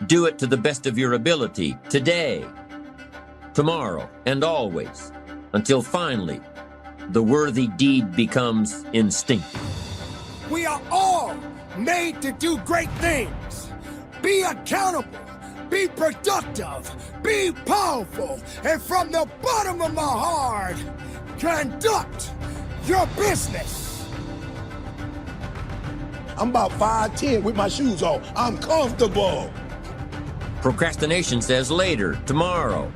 Do it to the best of your ability, today, tomorrow, and always, until finally, the worthy deed becomes instinctive. We are all made to do great things. Be accountable, be productive, be powerful, and from the bottom of my heart, conduct your business. I'm about 5'10" with my shoes on. I'm comfortable. Procrastination says later, tomorrow,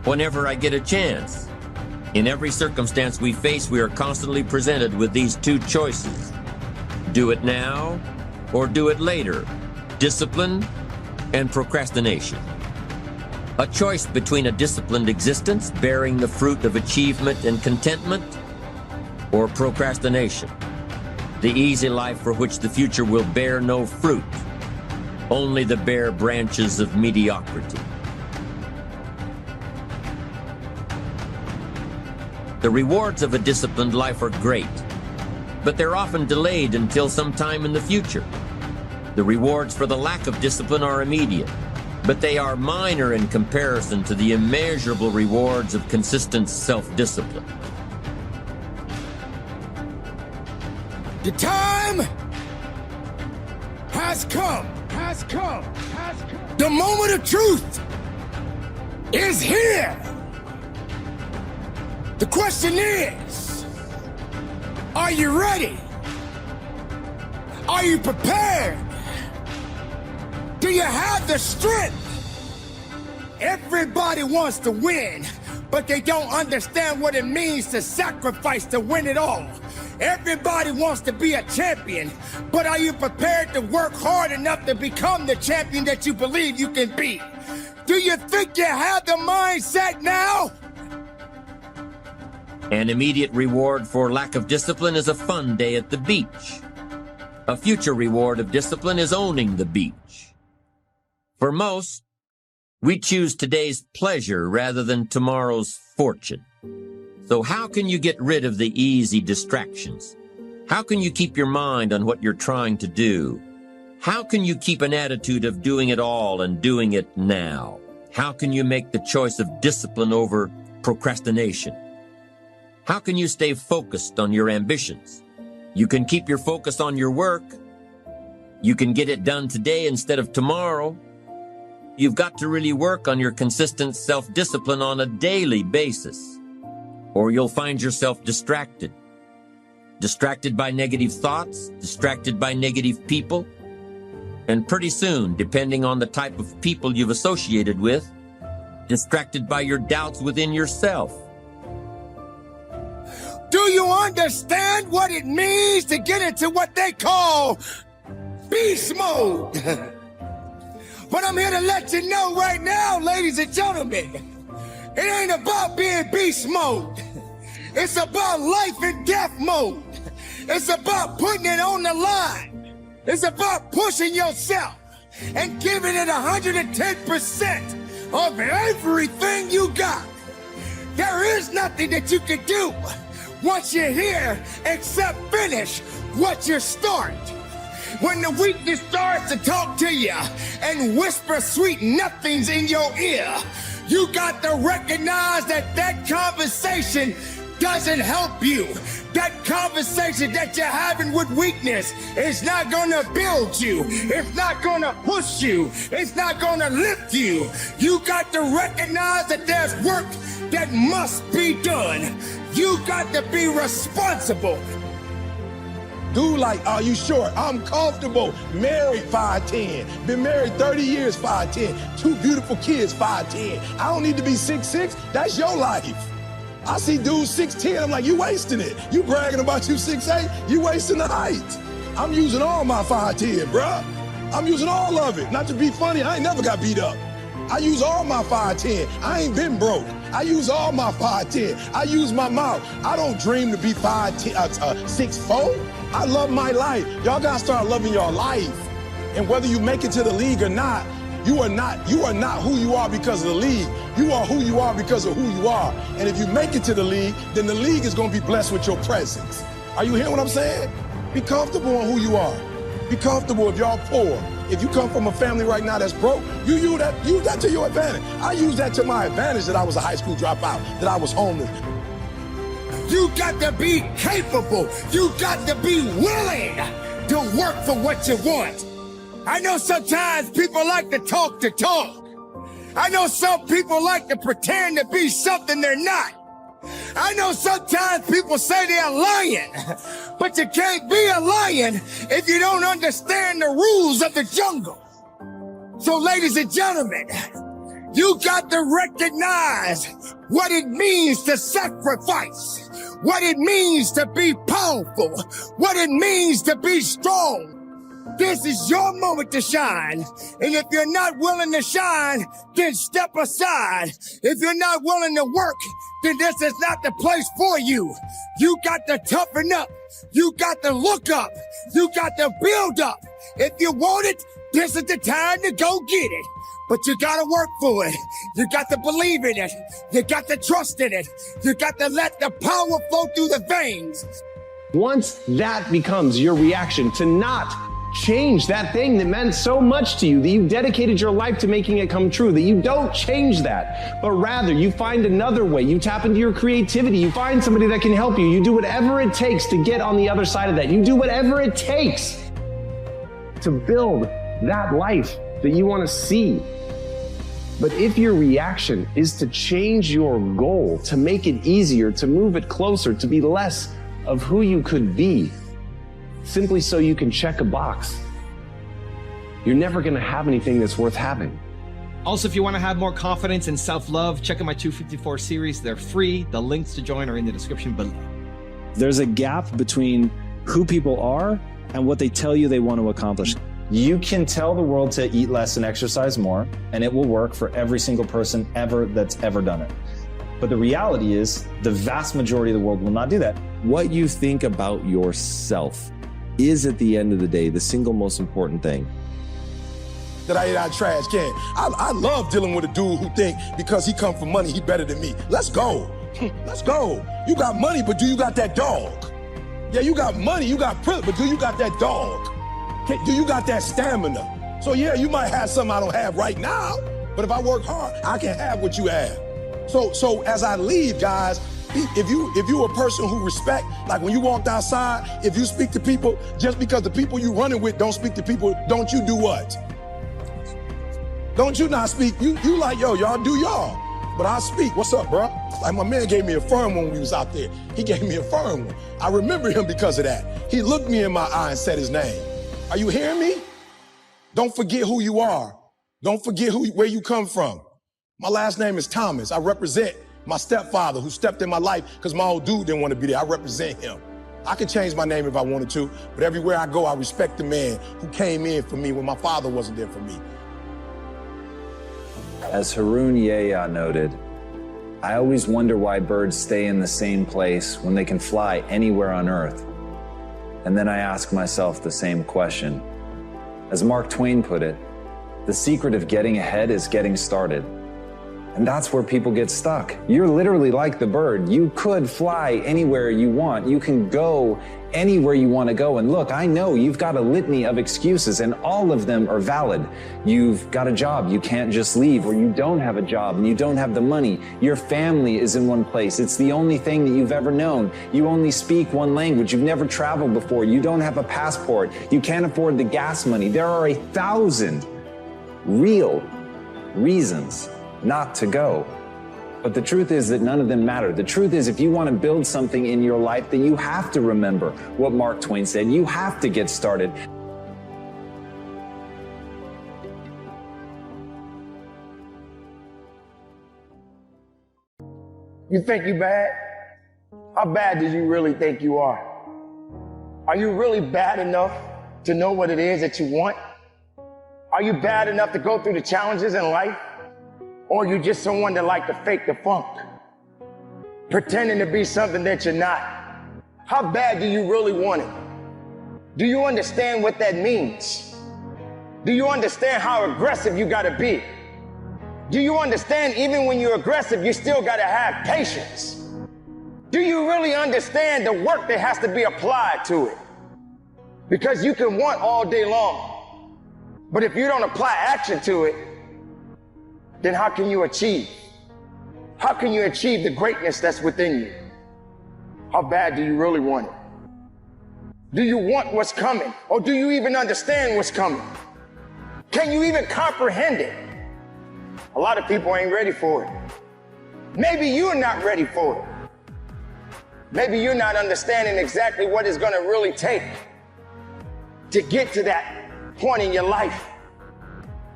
whenever I get a chance. In every circumstance we face, we are constantly presented with these two choices. Do it now or do it later. Discipline and procrastination. A choice between a disciplined existence bearing the fruit of achievement and contentment, or procrastination, the easy life for which the future will bear no fruit, only the bare branches of mediocrity. The rewards of a disciplined life are great, but they're often delayed until some time in the future. The rewards for the lack of discipline are immediate, but they are minor in comparison to the immeasurable rewards of consistent self-discipline. The time has come. The moment of truth is here. The question is, are you ready? Are you prepared? Do you have the strength? Everybody wants to win, but they don't understand what it means to sacrifice to win it all. Everybody wants to be a champion, but are you prepared to work hard enough to become the champion that you believe you can be? Do you think you have the mindset now? An immediate reward for lack of discipline is a fun day at the beach. A future reward of discipline is owning the beach. For most, we choose today's pleasure rather than tomorrow's fortune. So how can you get rid of the easy distractions? How can you keep your mind on what you're trying to do? How can you keep an attitude of doing it all and doing it now? How can you make the choice of discipline over procrastination? How can you stay focused on your ambitions? You can keep your focus on your work. You can get it done today instead of tomorrow. You've got to really work on your consistent self-discipline on a daily basis, or you'll find yourself distracted. Distracted by negative thoughts, distracted by negative people, and pretty soon, depending on the type of people you've associated with, distracted by your doubts within yourself. Do you understand what it means to get into what they call beast mode? But I'm here to let you know right now, ladies and gentlemen, it ain't about being beast mode. It's about life and death mode. It's about putting it on the line. It's about pushing yourself and giving it 110% of everything you got. There is nothing that you can do once you're here except finish what you start. When the weakness starts to talk to you and whisper sweet nothings in your ear, you got to recognize that that conversation doesn't help you. That conversation that you're having with weakness is not gonna build you. It's not gonna push you. It's not gonna lift you. You got to recognize that there's work that must be done. You got to be responsible. Dude, like, are you sure? I'm comfortable. Married 5'10". Been married 30 years 5'10". 2 beautiful kids 5'10". I don't need to be 6'6". That's your life. I see dudes 6'10". I'm like, you wasting it. You bragging about you 6'8". You wasting the height. I'm using all my 5'10", bruh. I'm using all of it. Not to be funny, I ain't never got beat up. I use all my 5'10". I ain't been broke. I use all my 5'10". I use my mouth. I don't dream to be 6'4". I love my life. Y'all gotta start loving your life. And whether you make it to the league or not, you are not who you are because of the league. You are who you are because of who you are. And if you make it to the league, then the league is gonna be blessed with your presence. Are you hearing what I'm saying? Be comfortable on who you are. Be comfortable if y'all poor. If you come from a family right now that's broke, use that to your advantage. I use that to my advantage that I was a high school dropout, that I was homeless. You got to be capable. You got to be willing to work for what you want. I know sometimes people like to talk the talk. I know some people like to pretend to be something they're not. I know sometimes people say they're lying, but you can't be a lion if you don't understand the rules of the jungle. So, ladies and gentlemen, you got to recognize what it means to sacrifice, what it means to be powerful, what it means to be strong. This is your moment to shine. And if you're not willing to shine, then step aside. If you're not willing to work, then this is not the place for you. You got to toughen up. You got to look up. You got to build up. If you want it, this is the time to go get it. But you got to work for it. You got to believe in it. You got to trust in it. You got to let the power flow through the veins. Once that becomes your reaction to not change that thing that meant so much to you, that you dedicated your life to making it come true, that you don't change that, but rather you find another way, you tap into your creativity, you find somebody that can help you, you do whatever it takes to get on the other side of that, you do whatever it takes to build that life that you want to see. But if your reaction is to change your goal, to make it easier, to move it closer, to be less of who you could be, simply so you can check a box, you're never going to have anything that's worth having. Also, if you want to have more confidence and self-love, check out my 254 series. They're free. The links to join are in the description below. There's a gap between who people are and what they tell you they want to accomplish. You can tell the world to eat less and exercise more, and it will work for every single person ever that's ever done it. But the reality is, the vast majority of the world will not do that. What you think about yourself is, at the end of the day, the single most important thing. That I ate out of trash can. I love dealing with a dude who think because he come from money, he better than me. Let's go. Let's go. You got money, but do you got that dog? Yeah, you got money, you got privilege, but do you got that dog? Do you got that stamina? So yeah, you might have something I don't have right now, but if I work hard, I can have what you have. So as I leave, guys, if you a person who respect, like when you walked outside, if you speak to people, just because the people you running with don't speak to people, don't you do what? Don't you not speak? You like, yo, y'all do y'all. But I speak. What's up, bro? Like my man gave me a firm one when we was out there. He gave me a firm one. I remember him because of that. He looked me in my eye and said his name. Are you hearing me? Don't forget who you are. Don't forget where you come from. My last name is Thomas. I represent my stepfather who stepped in my life because my old dude didn't want to be there. I represent him. I could change my name if I wanted to, but everywhere I go, I respect the man who came in for me when my father wasn't there for me. As Haroon Yahya noted, I always wonder why birds stay in the same place when they can fly anywhere on Earth. And then I ask myself the same question. As Mark Twain put it, the secret of getting ahead is getting started. And that's where people get stuck. You're literally like the bird. You could fly anywhere you want. You can go anywhere you want to go. And look, I know you've got a litany of excuses and all of them are valid. You've got a job, you can't just leave, or you don't have a job and you don't have the money. Your family is in one place. It's the only thing that you've ever known. You only speak one language. You've never traveled before. You don't have a passport. You can't afford the gas money. There are 1,000 real reasons not to go. But the truth is that none of them matter. The truth is, if you want to build something in your life, then you have to remember what Mark Twain said. You have to get started. You think you bad? How bad do you really think you are? Are you really bad enough to know what it is that you want? Are you bad enough to go through the challenges in life? Or are you just someone that like to fake the funk? Pretending to be something that you're not? How bad do you really want it? Do you understand what that means? Do you understand how aggressive you gotta be? Do you understand even when you're aggressive, you still gotta have patience? Do you really understand the work that has to be applied to it? Because you can want all day long, but if you don't apply action to it, then how can you achieve? How can you achieve the greatness that's within you? How bad do you really want it? Do you want what's coming? Or do you even understand what's coming? Can you even comprehend it? A lot of people ain't ready for it. Maybe you're not ready for it. Maybe you're not understanding exactly what it's gonna really take to get to that point in your life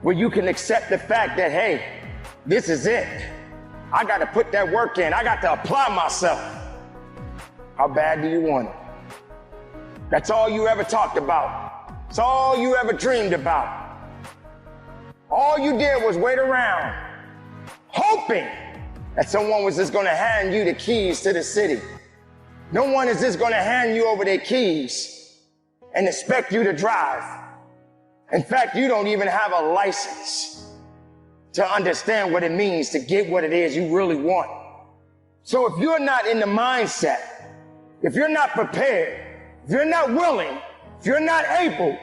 where you can accept the fact that, hey, this is it. I got to put that work in. I got to apply myself. How bad do you want it? That's all you ever talked about. It's all you ever dreamed about. All you did was wait around, hoping that someone was just going to hand you the keys to the city. No one is just going to hand you over their keys and expect you to drive. In fact, you don't even have a license to understand what it means to get what it is you really want. So if you're not in the mindset, if you're not prepared, if you're not willing, if you're not able,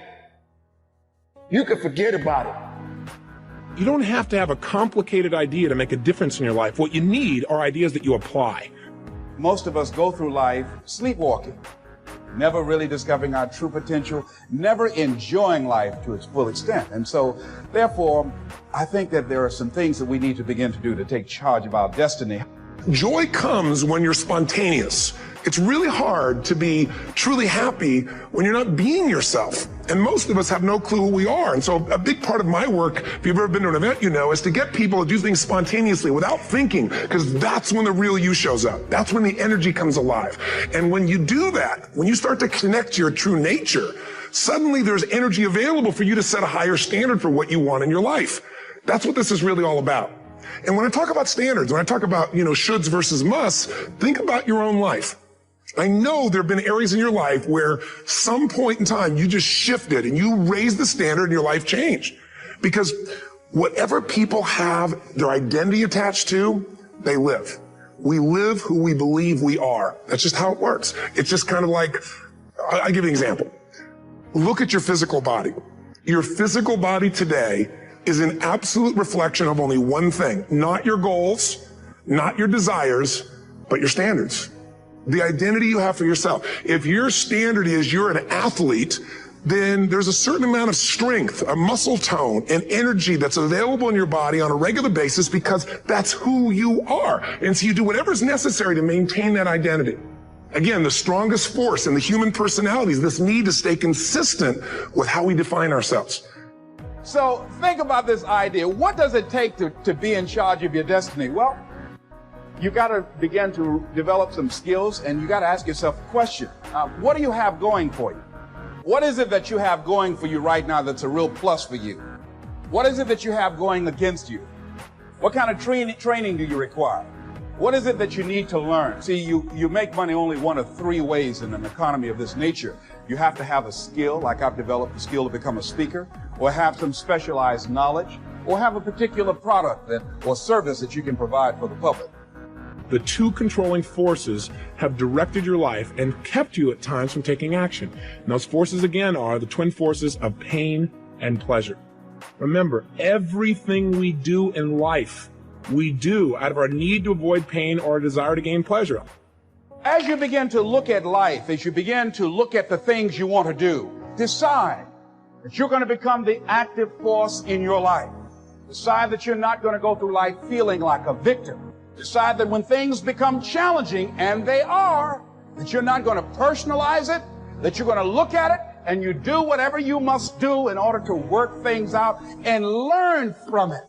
you can forget about it. You don't have to have a complicated idea to make a difference in your life. What you need are ideas that you apply. Most of us go through life sleepwalking, never really discovering our true potential, never enjoying life to its full extent. And so, therefore, I think that there are some things that we need to begin to do to take charge of our destiny. Joy comes when you're spontaneous. It's really hard to be truly happy when you're not being yourself. And most of us have no clue who we are. And so a big part of my work, if you've ever been to an event, you know, is to get people to do things spontaneously without thinking, because that's when the real you shows up. That's when the energy comes alive. And when you do that, when you start to connect to your true nature, suddenly there's energy available for you to set a higher standard for what you want in your life. That's what this is really all about. And when I talk about standards, when I talk about, shoulds versus musts, think about your own life. I know there have been areas in your life where some point in time you just shifted and you raised the standard and your life changed. Because whatever people have their identity attached to, they live. We live who we believe we are. That's just how it works. It's just kind of like, I'll give you an example. Look at your physical body. Your physical body today is an absolute reflection of only one thing, not your goals, not your desires, but your standards. The identity you have for yourself. If your standard is you're an athlete, then there's a certain amount of strength, a muscle tone, and energy that's available in your body on a regular basis because that's who you are. And so you do whatever's necessary to maintain that identity. Again, the strongest force in the human personality is this need to stay consistent with how we define ourselves. So think about this idea. What does it take to be in charge of your destiny? Well, you got to begin to develop some skills, and you got to ask yourself a question. What do you have going for you? What is it that you have going for you right now that's a real plus for you? What is it that you have going against you? What kind of training do you require? What is it that you need to learn? See, you make money only one of three ways in an economy of this nature. You have to have a skill, like I've developed the skill to become a speaker, or have some specialized knowledge, or have a particular product or service that you can provide for the public. The two controlling forces have directed your life and kept you at times from taking action. And those forces, again, are the twin forces of pain and pleasure. Remember, everything we do in life, we do out of our need to avoid pain or a desire to gain pleasure. As you begin to look at life, as you begin to look at the things you want to do, decide that you're going to become the active force in your life. Decide that you're not going to go through life feeling like a victim. Decide that when things become challenging, and they are, that you're not going to personalize it, that you're going to look at it, and you do whatever you must do in order to work things out and learn from it.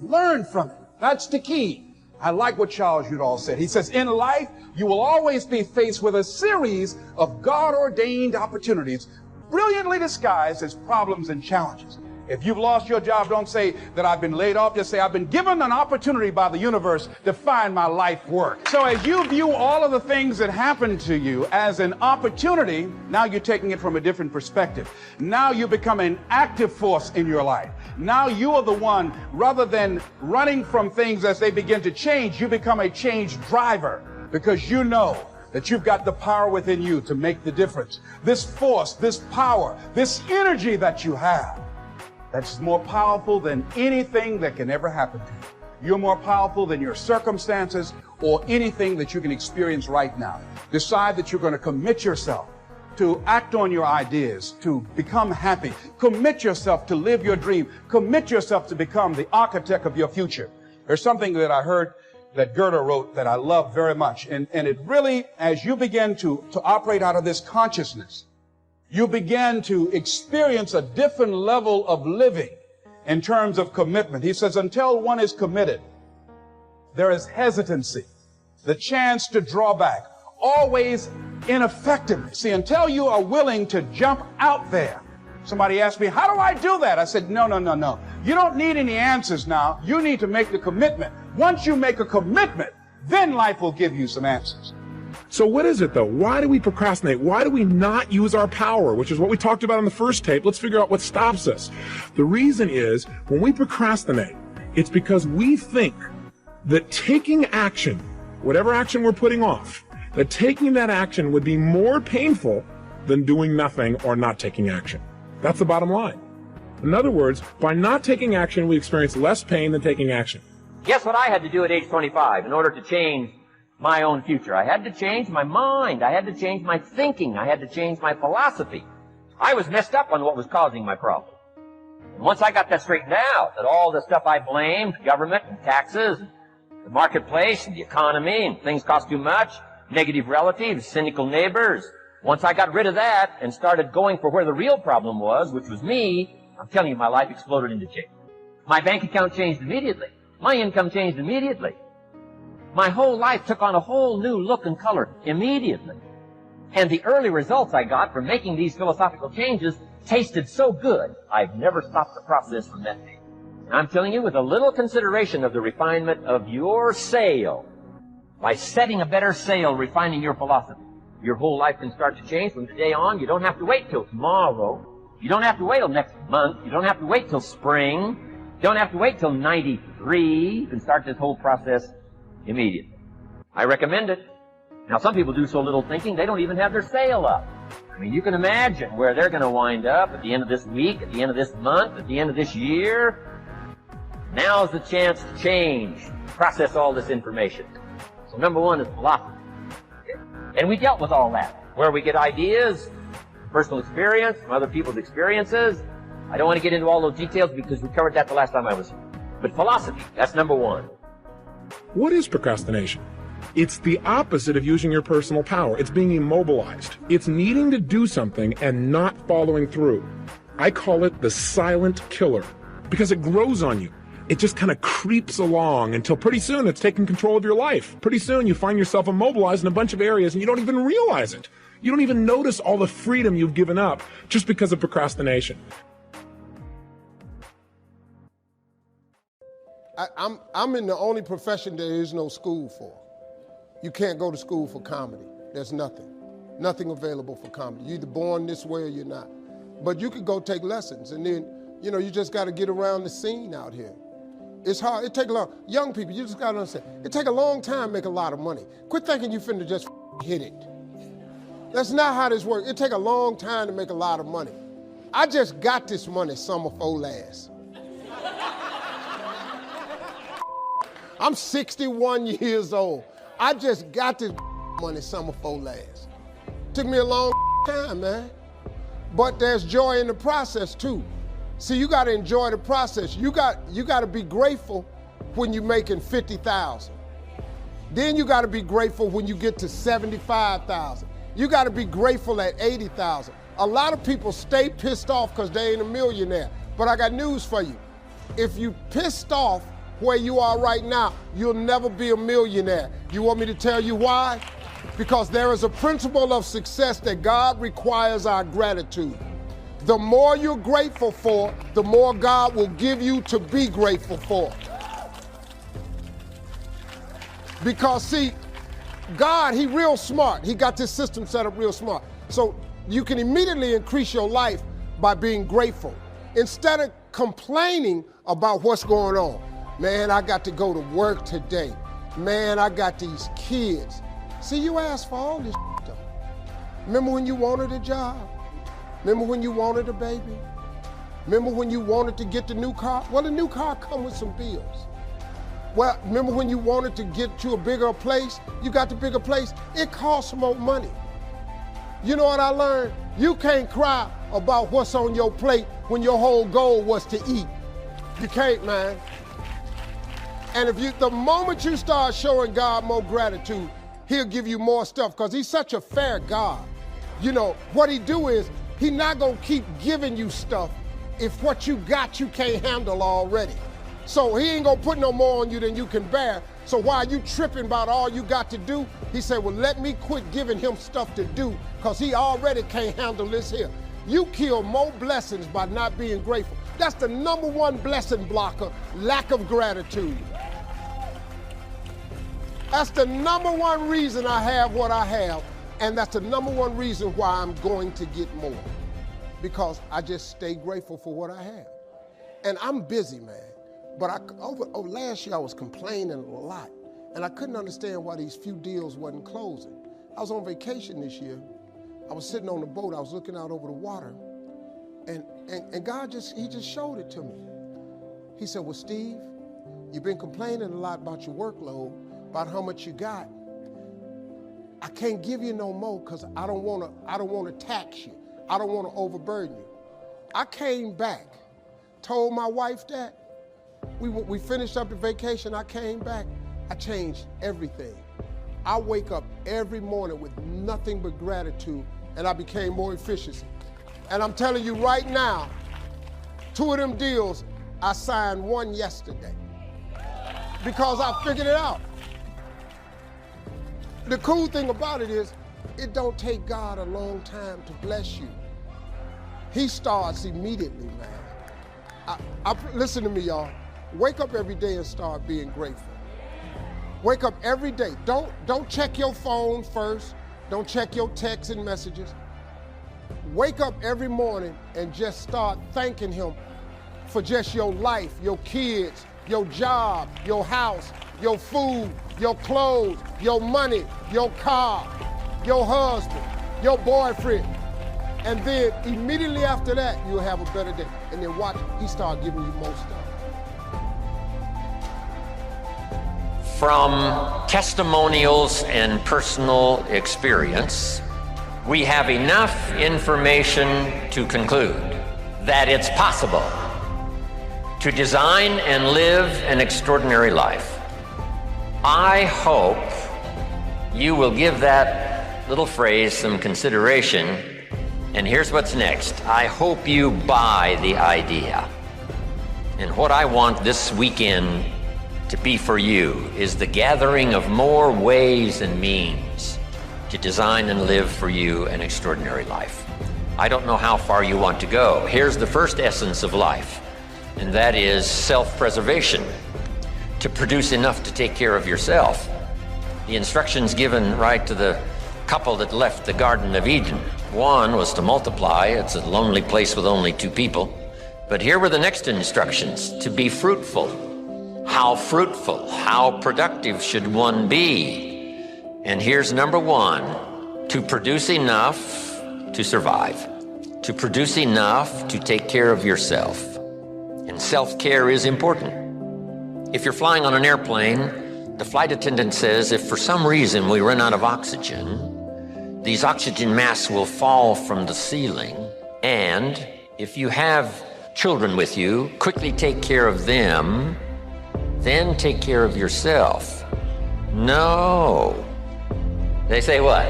Learn from it. That's the key. I like what Charles Udall said. He says, in life, you will always be faced with a series of God-ordained opportunities, brilliantly disguised as problems and challenges. If you've lost your job, don't say that I've been laid off. Just say I've been given an opportunity by the universe to find my life work. So as you view all of the things that happen to you as an opportunity, now you're taking it from a different perspective. Now you become an active force in your life. Now you are the one, rather than running from things as they begin to change, you become a change driver, because you know that you've got the power within you to make the difference. This force, this power, this energy that you have, that's more powerful than anything that can ever happen to you. You're more powerful than your circumstances or anything that you can experience right now. Decide that you're going to commit yourself to act on your ideas, to become happy. Commit yourself to live your dream. Commit yourself to become the architect of your future. There's something that I heard that Goethe wrote that I love very much. And it really, as you begin to operate out of this consciousness, you begin to experience a different level of living in terms of commitment. He says, until one is committed, there is hesitancy, the chance to draw back, always ineffectiveness. See, until you are willing to jump out there. Somebody asked me, how do I do that? I said, no. You don't need any answers now. You need to make the commitment. Once you make a commitment, then life will give you some answers. So what is it though? Why do we procrastinate? Why do we not use our power, which is what we talked about in the first tape? Let's figure out what stops us. The reason is when we procrastinate, it's because we think that taking action, whatever action we're putting off, that taking that action would be more painful than doing nothing or not taking action. That's the bottom line. In other words, by not taking action, we experience less pain than taking action. Guess what I had to do at age 25 in order to change my own future? I had to change my mind. I had to change my thinking. I had to change my philosophy. I was messed up on what was causing my problem. And once I got that straightened out, that all the stuff I blamed, government and taxes, the marketplace and the economy, and things cost too much, negative relatives, cynical neighbors, once I got rid of that and started going for where the real problem was, which was me, I'm telling you, my life exploded into change. My bank account changed immediately. My income changed immediately. My whole life took on a whole new look and color immediately. And the early results I got from making these philosophical changes tasted so good, I've never stopped the process from that day. And I'm telling you, with a little consideration of the refinement of your sail, by setting a better sail, refining your philosophy, your whole life can start to change from today on. You don't have to wait till tomorrow. You don't have to wait till next month. You don't have to wait till spring. You don't have to wait till 93. You can start this whole process immediately. I recommend it. Now, some people do so little thinking, they don't even have their sail up. I mean, you can imagine where they're going to wind up at the end of this week, at the end of this month, at the end of this year. Now's the chance to change, process all this information. So number one is philosophy. And we dealt with all that, where we get ideas, personal experience, from other people's experiences. I don't want to get into all those details because we covered that the last time I was here. But philosophy, that's number one. What is procrastination? It's the opposite of using your personal power. It's being immobilized. It's needing to do something and not following through. I call it the silent killer because it grows on you. It just kind of creeps along until pretty soon it's taking control of your life. Pretty soon you find yourself immobilized in a bunch of areas and you don't even realize it. You don't even notice all the freedom you've given up just because of procrastination. I'm in the only profession there is no school for. You can't go to school for comedy. There's nothing available for comedy. You're either born this way or you're not. But you could go take lessons and then, you just got to get around the scene out here. It's hard. It take a long, young people, you just got to understand, it take a long time to make a lot of money. Quit thinking you finna just hit it. That's not how this works. It take a long time to make a lot of money. I just got this money summer before last. I'm 61 years old. I just got this money summer before last. Took me a long time, man. But there's joy in the process too. See, you got to enjoy the process. You got to be grateful when you're making $50,000. Then you got to be grateful when you get to $75,000. You got to be grateful at $80,000. A lot of people stay pissed off because they ain't a millionaire. But I got news for you. If you pissed off where you are right now, you'll never be a millionaire. You want me to tell you why? Because there is a principle of success that God requires our gratitude. The more you're grateful for, the more God will give you to be grateful for. Because see, God, he real smart. He got this system set up real smart. So you can immediately increase your life by being grateful. Instead of complaining about what's going on. Man, I got to go to work today. Man, I got these kids. See, you asked for all this stuff. Remember when you wanted a job? Remember when you wanted a baby? Remember when you wanted to get the new car? Well, the new car comes with some bills. Well, remember when you wanted to get to a bigger place? You got the bigger place. It costs more money. You know what I learned? You can't cry about what's on your plate when your whole goal was to eat. You can't, man. And the moment you start showing God more gratitude, he'll give you more stuff because he's such a fair God. You know, what he do is he's not going to keep giving you stuff if what you got you can't handle already. So he ain't going to put no more on you than you can bear. So while you tripping about all you got to do, he said, well, let me quit giving him stuff to do because he already can't handle this here. You kill more blessings by not being grateful. That's the #1 blessing blocker, lack of gratitude. That's the #1 reason I have what I have, and that's the #1 reason why I'm going to get more, because I just stay grateful for what I have. And I'm busy, man, but over last year I was complaining a lot, and I couldn't understand why these few deals wasn't closing. I was on vacation this year. I was sitting on the boat. I was looking out over the water, and God he just showed it to me. He said, well, Steve, you've been complaining a lot about your workload, about how much you got. I can't give you no more because I don't want to tax you. I don't want to overburden you. I came back, told my wife that. We finished up the vacation. I came back. I changed everything. I wake up every morning with nothing but gratitude, and I became more efficient. And I'm telling you right now, 2 of them deals, I signed 1 yesterday because I figured it out. The cool thing about it is, it don't take God a long time to bless you. He starts immediately, man. Listen to me, y'all. Wake up every day and start being grateful. Wake up every day. Don't check your phone first. Don't check your texts and messages. Wake up every morning and just start thanking him for just your life, your kids, your job, your house, your food, your clothes, your money, your car, your husband, your boyfriend. And then immediately after that, you'll have a better day. And then watch, he start giving you more stuff. From testimonials and personal experience, we have enough information to conclude that it's possible to design and live an extraordinary life. I hope you will give that little phrase some consideration. And here's what's next. I hope you buy the idea. And what I want this weekend to be for you is the gathering of more ways and means to design and live for you an extraordinary life. I don't know how far you want to go. Here's the first essence of life, and that is self-preservation, to produce enough to take care of yourself. The instructions given right to the couple that left the Garden of Eden. One was to multiply. It's a lonely place with only 2 people. But here were the next instructions: to be fruitful. How fruitful, how productive should one be? And here's #1, to produce enough to survive, to produce enough to take care of yourself. And self-care is important. If you're flying on an airplane, the flight attendant says if for some reason we run out of oxygen, these oxygen masks will fall from the ceiling. And if you have children with you, quickly take care of them, then take care of yourself. No. They say what?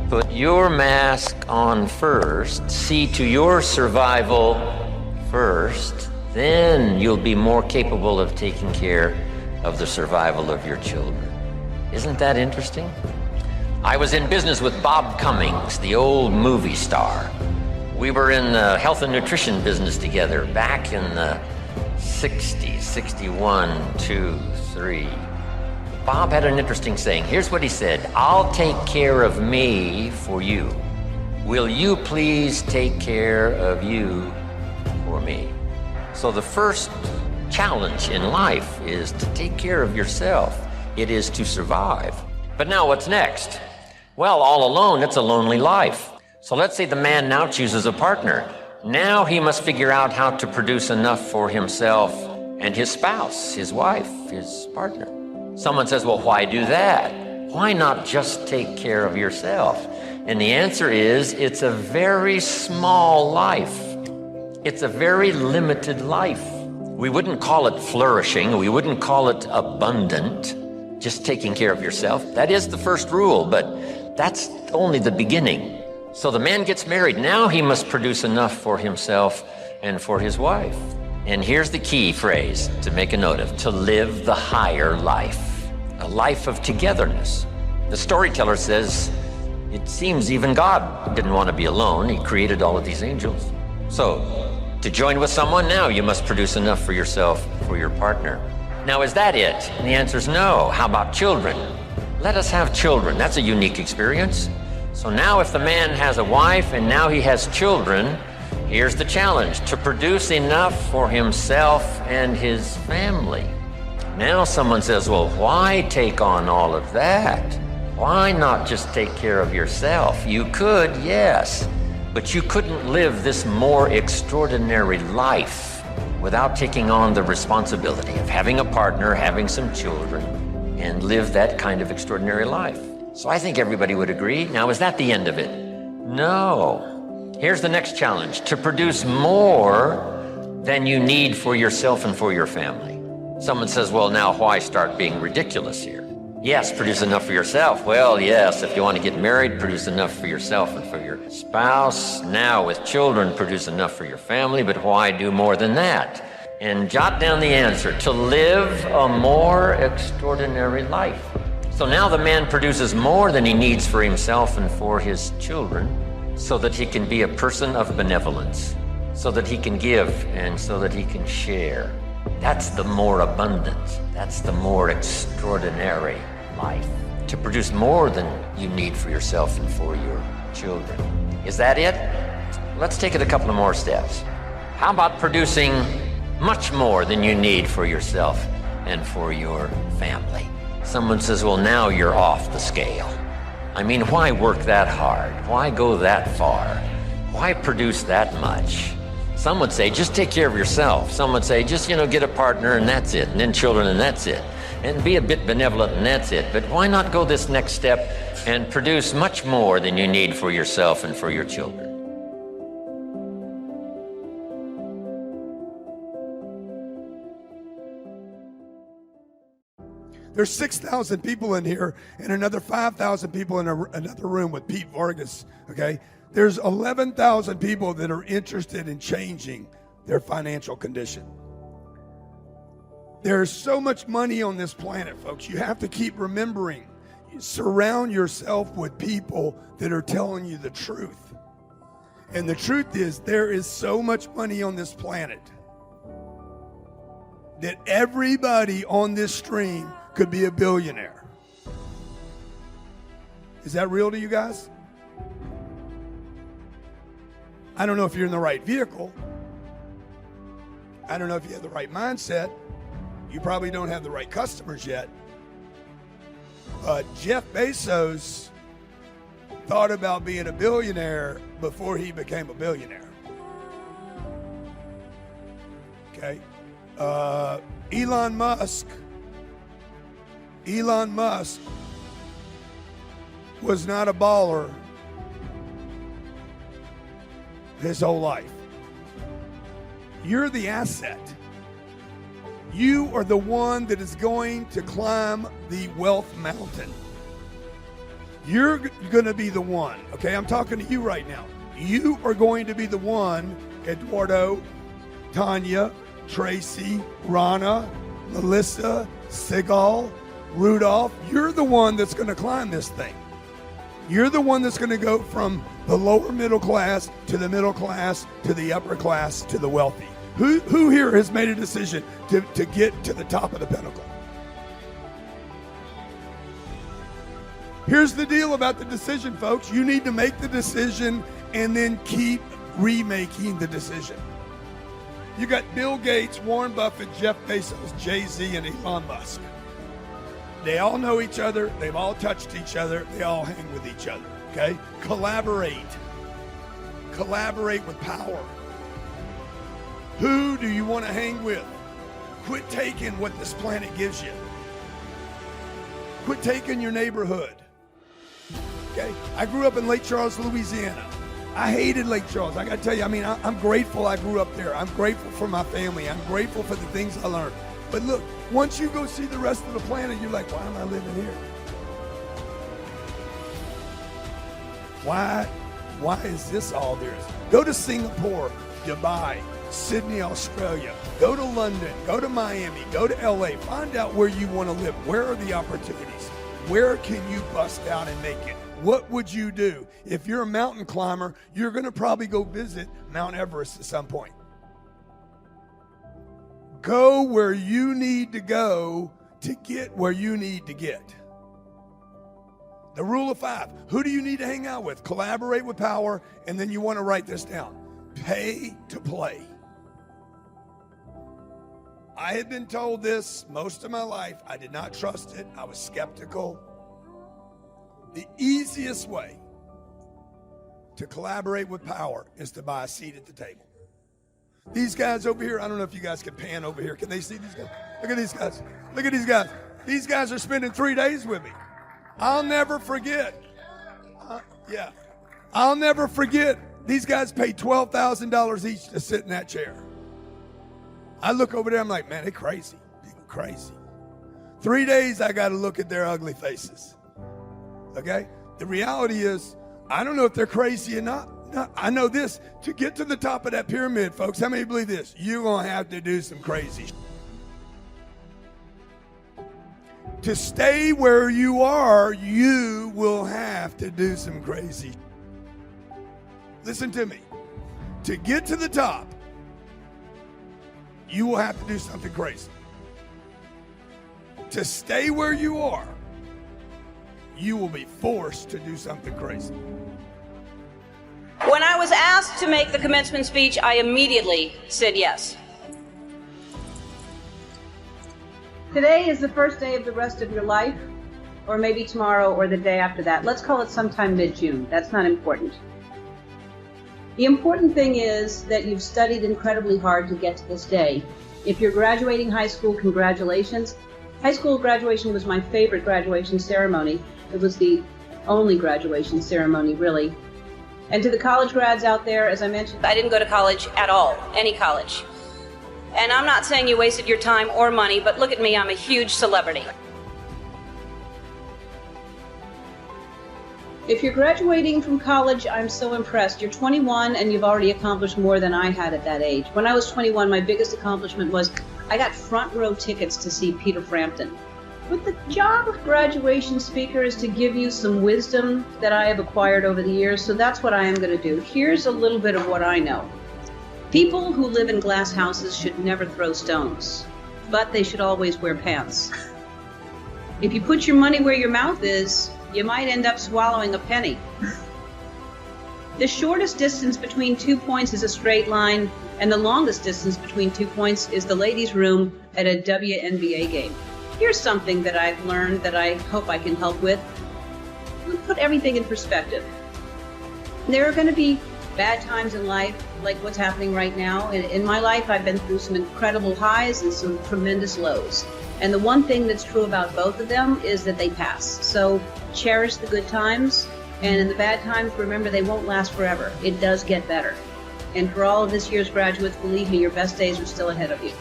Put your mask on first, see to your survival first, then you'll be more capable of taking care of the survival of your children. Isn't that interesting? I was in business with Bob Cummings, the old movie star. We were in the health and nutrition business together back in the 60s, 61, 2, 3. Bob had an interesting saying. Here's what he said: I'll take care of me for you. Will you please take care of you for me? So the first challenge in life is to take care of yourself. It is to survive. But now what's next? Well, all alone, it's a lonely life. So let's say the man now chooses a partner. Now he must figure out how to produce enough for himself and his spouse, his wife, his partner. Someone says, well, why do that? Why not just take care of yourself? And the answer is, it's a very small life. It's a very limited life. We wouldn't call it flourishing. We wouldn't call it abundant. Just taking care of yourself. That is the first rule, but that's only the beginning. So the man gets married. Now he must produce enough for himself and for his wife. And here's the key phrase to make a note of: to live the higher life, a life of togetherness. The storyteller says, it seems even God didn't want to be alone. He created all of these angels. So to join with someone, now you must produce enough for yourself, for your partner. Now, is that it? And the answer is no. How about children? Let us have children. That's a unique experience. So now if the man has a wife and now he has children, here's the challenge: to produce enough for himself and his family. Now someone says, well, why take on all of that? Why not just take care of yourself? You could, yes, but you couldn't live this more extraordinary life without taking on the responsibility of having a partner, having some children, and live that kind of extraordinary life. So I think everybody would agree. Now, is that the end of it? No. Here's the next challenge: to produce more than you need for yourself and for your family. Someone says, well, now why start being ridiculous here? Yes, produce enough for yourself. Well, yes, if you want to get married, produce enough for yourself and for your spouse. Now with children, produce enough for your family, but why do more than that? And jot down the answer: to live a more extraordinary life. So now the man produces more than he needs for himself and for his children, so that he can be a person of benevolence, so that he can give and so that he can share. That's the more abundant, that's the more extraordinary life. To produce more than you need for yourself and for your children. Is that it? Let's take it a couple of more steps. How about producing much more than you need for yourself and for your family? Someone says, well, now you're off the scale. I mean, why work that hard? Why go that far? Why produce that much? Some would say, just take care of yourself. Some would say, just, get a partner and that's it, and then children and that's it, and be a bit benevolent and that's it. But why not go this next step and produce much more than you need for yourself and for your children? There's 6,000 people in here and another 5,000 people in another room with Pete Vargas, okay? There's 11,000 people that are interested in changing their financial condition. There's so much money on this planet, folks. You have to keep remembering. Surround yourself with people that are telling you the truth. And the truth is, there is so much money on this planet that everybody on this stream could be a billionaire. Is that real to you guys? I don't know if you're in the right vehicle. I don't know if you have the right mindset. You probably don't have the right customers yet. But Jeff Bezos thought about being a billionaire before he became a billionaire. Okay? Elon Musk was not a baller his whole life. You're the asset. You are the one that is going to climb the wealth mountain. You're going to be the one. Okay, I'm talking to you right now. You are going to be the one, Eduardo, Tanya, Tracy, Rana, Melissa, Sigal, Rudolph. You're the one that's going to climb this thing. You're the one that's going to go from the lower middle class to the middle class to the upper class to the wealthy. Who here has made a decision to get to the top of the pinnacle? Here's the deal about the decision, folks. You need to make the decision and then keep remaking the decision. You got Bill Gates, Warren Buffett, Jeff Bezos, Jay-Z, and Elon Musk. They all know each other. They've all touched each other. They all hang with each other, okay? Collaborate. Collaborate with power. Who do you want to hang with? Quit taking what this planet gives you. Quit taking your neighborhood. Okay? I grew up in Lake Charles, Louisiana. I hated Lake Charles. I got to tell you, I mean, I'm grateful I grew up there. I'm grateful for my family. I'm grateful for the things I learned. But look, once you go see the rest of the planet, you're like, why am I living here? Why is this all there is? Go to Singapore, Dubai, Sydney, Australia. Go to London, go to Miami, go to LA. Find out where you want to live. Where are the opportunities? Where can you bust out and make it? What would you do? If you're a mountain climber, you're going to probably go visit Mount Everest at some point. Go where you need to go to get where you need to get. The rule of 5. Who do you need to hang out with? Collaborate with power, and then you want to write this down. Pay to play. I had been told this most of my life. I did not trust it. I was skeptical. The easiest way to collaborate with power is to buy a seat at the table. These guys over here, I don't know if you guys can pan over here. Can they see these guys? Look at these guys. Look at these guys. These guys are spending 3 days with me. I'll never forget. I'll never forget. These guys paid $12,000 each to sit in that chair. I look over there, I'm like, man, they're crazy. People crazy. 3 days, I got to look at their ugly faces. Okay? The reality is, I don't know if they're crazy or not. No, I know this. To get to the top of that pyramid, folks, how many believe this? You're going to have to do some crazy shit. To stay where you are, you will have to do some crazy shit. Listen to me. To get to the top, you will have to do something crazy. To stay where you are, you will be forced to do something crazy. When I was asked to make the commencement speech, I immediately said yes. Today is the first day of the rest of your life, or maybe tomorrow or the day after that. Let's call it sometime mid-June. That's not important. The important thing is that you've studied incredibly hard to get to this day. If you're graduating high school, congratulations. High school graduation was my favorite graduation ceremony. It was the only graduation ceremony, really. And to the college grads out there, as I mentioned, I didn't go to college at all, any college. And I'm not saying you wasted your time or money, but look at me, I'm a huge celebrity. If you're graduating from college, I'm so impressed. You're 21 and you've already accomplished more than I had at that age. When I was 21, my biggest accomplishment was I got front row tickets to see Peter Frampton. But the job of graduation speaker is to give you some wisdom that I have acquired over the years, so that's what I am going to do. Here's a little bit of what I know. People who live in glass houses should never throw stones, but they should always wear pants. If you put your money where your mouth is, you might end up swallowing a penny. The shortest distance between 2 points is a straight line, and the longest distance between 2 points is the ladies' room at a WNBA game. Here's something that I've learned that I hope I can help with. We'll put everything in perspective. There are going to be bad times in life, like what's happening right now. In my life, I've been through some incredible highs and some tremendous lows. And the one thing that's true about both of them is that they pass. So cherish the good times, and in the bad times, remember they won't last forever. It does get better. And for all of this year's graduates, believe me, your best days are still ahead of you.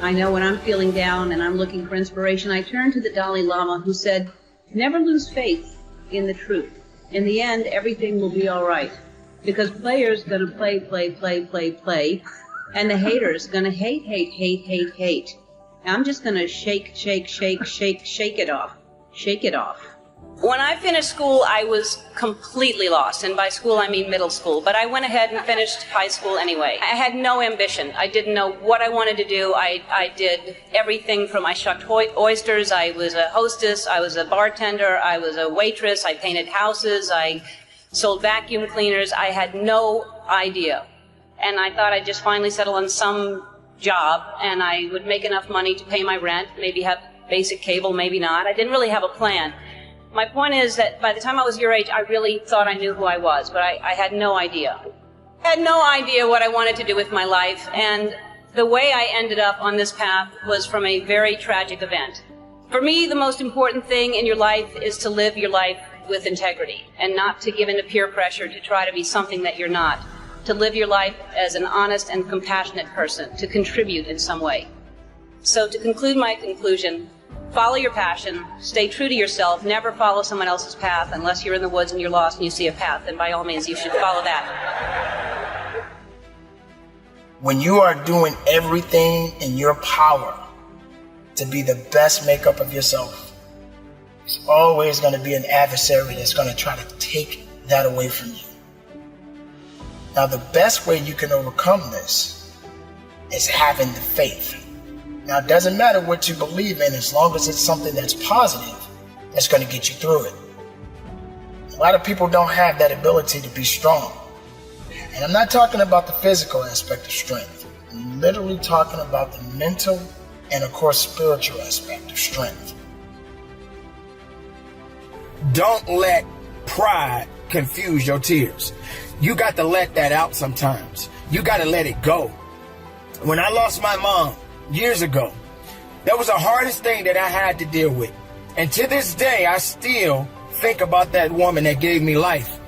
I know when I'm feeling down and I'm looking for inspiration, I turn to the Dalai Lama, who said, never lose faith in the truth. In the end, everything will be all right. Because players going to play, and the haters going to hate. I'm just going to shake it off. Shake it off. When I finished school, I was completely lost. And by school, I mean middle school. But I went ahead and finished high school anyway. I had no ambition. I didn't know what I wanted to do. I did everything from I shucked oysters. I was a hostess. I was a bartender. I was a waitress. I painted houses. I sold vacuum cleaners. I had no idea. And I thought I'd just finally settle on some job, and I would make enough money to pay my rent, maybe have basic cable, maybe not. I didn't really have a plan. My point is that by the time I was your age, I really thought I knew who I was, but I had no idea. I had no idea what I wanted to do with my life, and the way I ended up on this path was from a very tragic event. For me, the most important thing in your life is to live your life with integrity and not to give in to peer pressure to try to be something that you're not. To live your life as an honest and compassionate person, to contribute in some way. So to conclude my conclusion, follow your passion, stay true to yourself, never follow someone else's path unless you're in the woods and you're lost and you see a path, then by all means you should follow that. When you are doing everything in your power to be the best makeup of yourself, there's always going to be an adversary that's going to try to take that away from you. Now, the best way you can overcome this is having the faith. Now, it doesn't matter what you believe in as long as it's something that's positive that's going to get you through it. A lot of people don't have that ability to be strong. And I'm not talking about the physical aspect of strength. I'm literally talking about the mental and, of course, spiritual aspect of strength. Don't let pride confuse your tears. You got to let that out sometimes. You got to let it go. When I lost my mom years ago, that was the hardest thing that I had to deal with. And to this day, I still think about that woman that gave me life.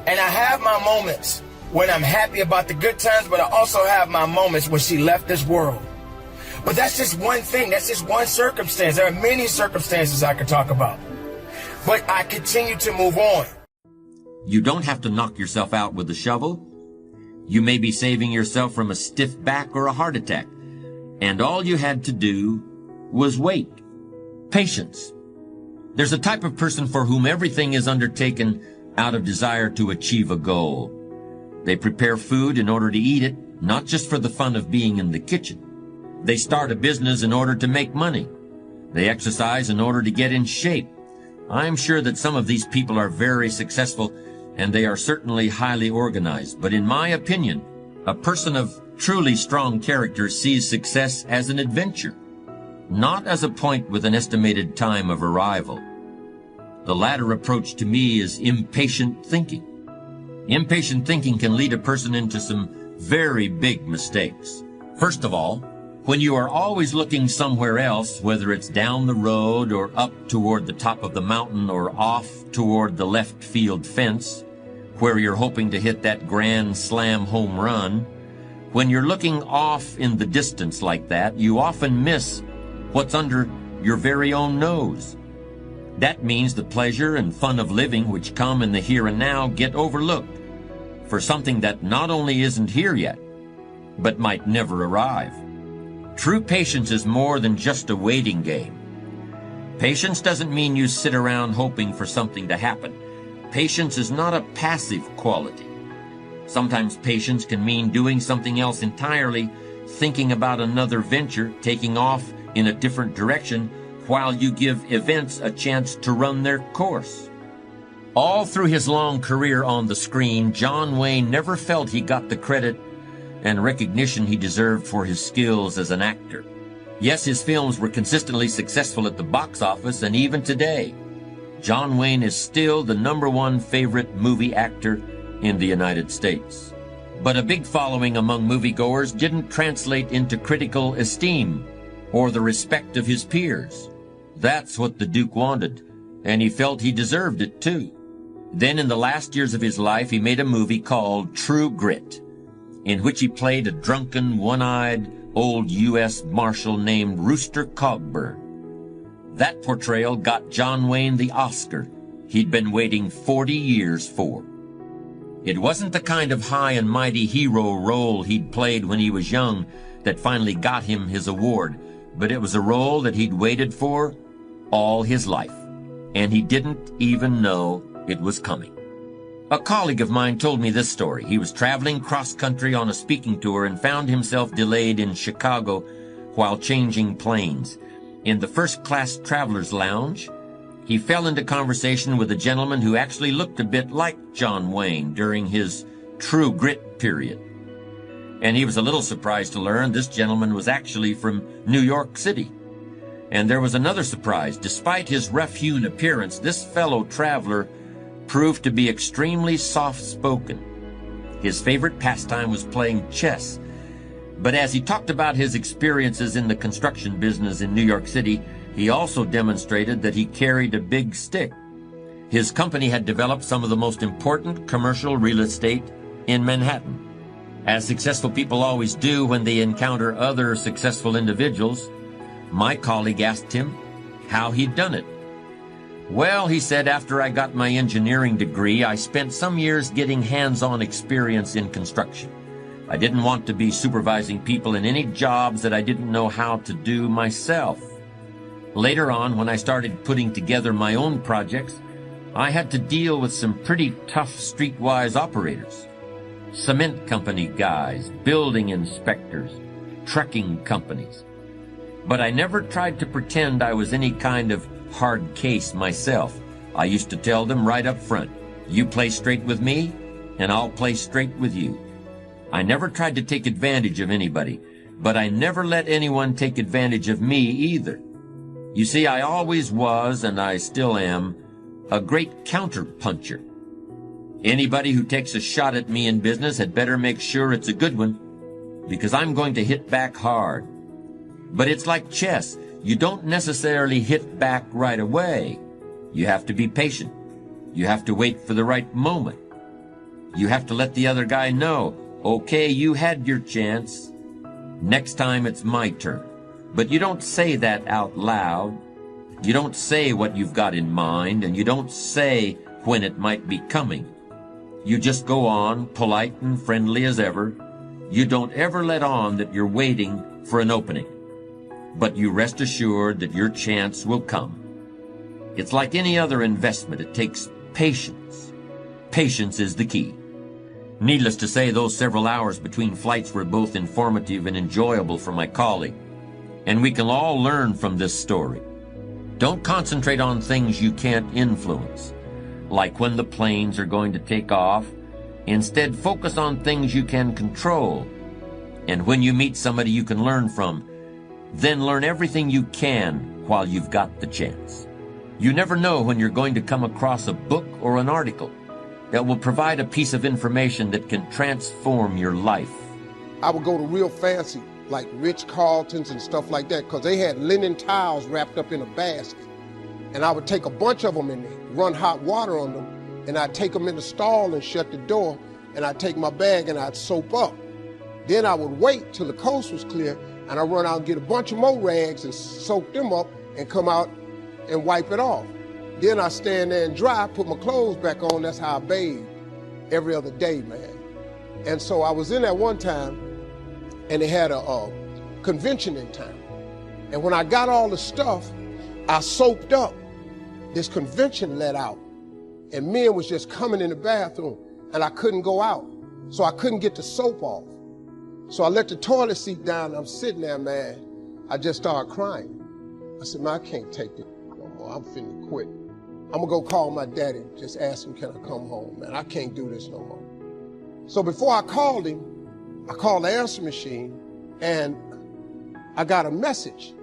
And I have my moments when I'm happy about the good times, but I also have my moments when she left this world. But that's just one thing. That's just one circumstance. There are many circumstances I could talk about. But I continue to move on. You don't have to knock yourself out with a shovel. You may be saving yourself from a stiff back or a heart attack. And all you had to do was wait. Patience. There's a type of person for whom everything is undertaken out of desire to achieve a goal. They prepare food in order to eat it, not just for the fun of being in the kitchen. They start a business in order to make money. They exercise in order to get in shape. I'm sure that some of these people are very successful, and they are certainly highly organized. But in my opinion, a person of truly strong character sees success as an adventure, not as a point with an estimated time of arrival. The latter approach to me is impatient thinking. Impatient thinking can lead a person into some very big mistakes. First of all, when you are always looking somewhere else, whether it's down the road or up toward the top of the mountain or off toward the left field fence, where you're hoping to hit that grand slam home run, when you're looking off in the distance like that, you often miss what's under your very own nose. That means the pleasure and fun of living which come in the here and now get overlooked for something that not only isn't here yet, but might never arrive. True patience is more than just a waiting game. Patience doesn't mean you sit around hoping for something to happen. Patience is not a passive quality. Sometimes patience can mean doing something else entirely, thinking about another venture, taking off in a different direction, while you give events a chance to run their course. All through his long career on the screen, John Wayne never felt he got the credit and recognition he deserved for his skills as an actor. Yes, his films were consistently successful at the box office, and even today, John Wayne is still the #1 favorite movie actor in the United States. But a big following among moviegoers didn't translate into critical esteem or the respect of his peers. That's what the Duke wanted, and he felt he deserved it too. Then in the last years of his life, he made a movie called True Grit, in which he played a drunken, one-eyed old U.S. Marshal named Rooster Cogburn. That portrayal got John Wayne the Oscar he'd been waiting 40 years for. It wasn't the kind of high and mighty hero role he'd played when he was young that finally got him his award, but it was a role that he'd waited for all his life, and he didn't even know it was coming. A colleague of mine told me this story. He was traveling cross-country on a speaking tour and found himself delayed in Chicago while changing planes. In the first-class traveler's lounge, he fell into conversation with a gentleman who actually looked a bit like John Wayne during his True Grit period. And he was a little surprised to learn this gentleman was actually from New York City. And there was another surprise. Despite his rough-hewn appearance, this fellow traveler proved to be extremely soft-spoken. His favorite pastime was playing chess. But as he talked about his experiences in the construction business in New York City, he also demonstrated that he carried a big stick. His company had developed some of the most important commercial real estate in Manhattan. As successful people always do when they encounter other successful individuals, my colleague asked him how he'd done it. Well, he said, after I got my engineering degree, I spent some years getting hands-on experience in construction. I didn't want to be supervising people in any jobs that I didn't know how to do myself. Later on, when I started putting together my own projects, I had to deal with some pretty tough streetwise operators. Cement company guys, building inspectors, trucking companies. But I never tried to pretend I was any kind of hard case myself. I used to tell them right up front, you play straight with me, and I'll play straight with you. I never tried to take advantage of anybody, but I never let anyone take advantage of me either. You see, I always was, and I still am, a great counter-puncher. Anybody who takes a shot at me in business had better make sure it's a good one, because I'm going to hit back hard. But it's like chess. You don't necessarily hit back right away. You have to be patient. You have to wait for the right moment. You have to let the other guy know, okay, you had your chance. Next time it's my turn. But you don't say that out loud. You don't say what you've got in mind, and you don't say when it might be coming. You just go on, polite and friendly as ever. You don't ever let on that you're waiting for an opening. But you rest assured that your chance will come. It's like any other investment. It takes patience. Patience is the key. Needless to say, those several hours between flights were both informative and enjoyable for my colleague. And we can all learn from this story. Don't concentrate on things you can't influence, like when the planes are going to take off. Instead, focus on things you can control. And when you meet somebody you can learn from, then learn everything you can while you've got the chance. You never know when you're going to come across a book or an article that will provide a piece of information that can transform your life. I would go to real fancy, like Ritz-Carltons and stuff like that, because they had linen towels wrapped up in a basket. And I would take a bunch of them and run hot water on them, and I'd take them in the stall and shut the door, and I'd take my bag and I'd soap up. Then I would wait till the coast was clear, and I'd run out and get a bunch of more rags and soak them up and come out and wipe it off. Then I stand there and dry, put my clothes back on. That's how I bathe every other day, man. And so I was in there one time, and they had a convention in town. And when I got all the stuff, I soaped up. This convention let out, and men was just coming in the bathroom, and I couldn't go out, so I couldn't get the soap off. So I let the toilet seat down, and I'm sitting there, man. I just started crying. I said, man, I can't take this no more. I'm finna quit. I'm gonna go call my daddy, just ask him, can I come home, man? I can't do this no more. So before I called him, I called the answer machine, and I got a message.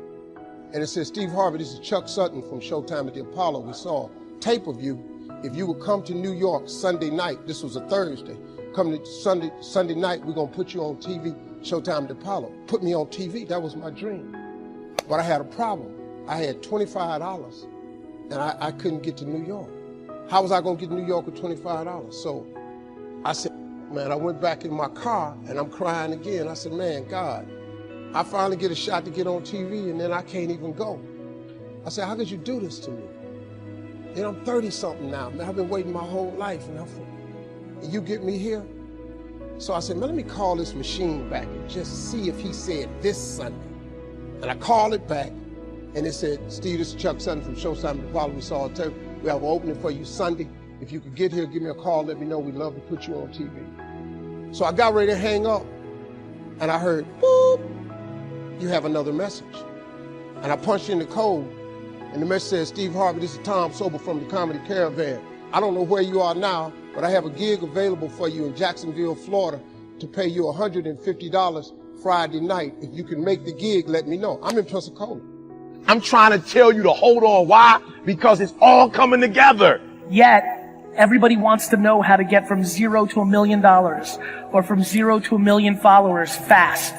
And it says, Steve Harvey, this is Chuck Sutton from Showtime at the Apollo. We saw a tape of you. If you would come to New York Sunday night, this was a Thursday, come to Sunday night, we're gonna put you on TV, Showtime at the Apollo. Put me on TV, that was my dream. But I had a problem. I had $25, and I couldn't get to New York. How was I gonna get to New York with $25? So I said, man, I went back in my car, and I'm crying again. I said, man, God, I finally get a shot to get on TV, and then I can't even go. I said, how could you do this to me? And I'm 30-something now, man. I've been waiting my whole life, and you get me here? So I said, man, let me call this machine back and just see if he said this Sunday. And I called it back, and it said, Steve, this is Chuck Sutton from Showtime at the Apollo. We saw a tape. We have an opening for you Sunday. If you could get here, give me a call, let me know. We'd love to put you on TV. So I got ready to hang up, and I heard, boop, you have another message. And I punched in the code, and the message says, Steve Harvey, this is Tom Sobel from the Comedy Caravan. I don't know where you are now, but I have a gig available for you in Jacksonville, Florida, to pay you $150 Friday night. If you can make the gig, let me know. I'm in Pensacola. I'm trying to tell you to hold on. Why? Because it's all coming together. Yet, everybody wants to know how to get from $0 to $1 million or from 0 to 1 million followers fast.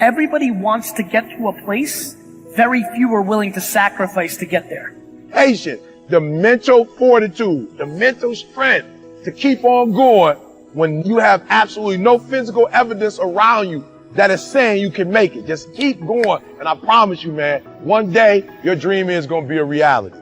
Everybody wants to get to a place very few are willing to sacrifice to get there. Patience, the mental fortitude, the mental strength to keep on going when you have absolutely no physical evidence around you that is saying you can make it. Just keep going. And I promise you, man, one day your dream is going to be a reality.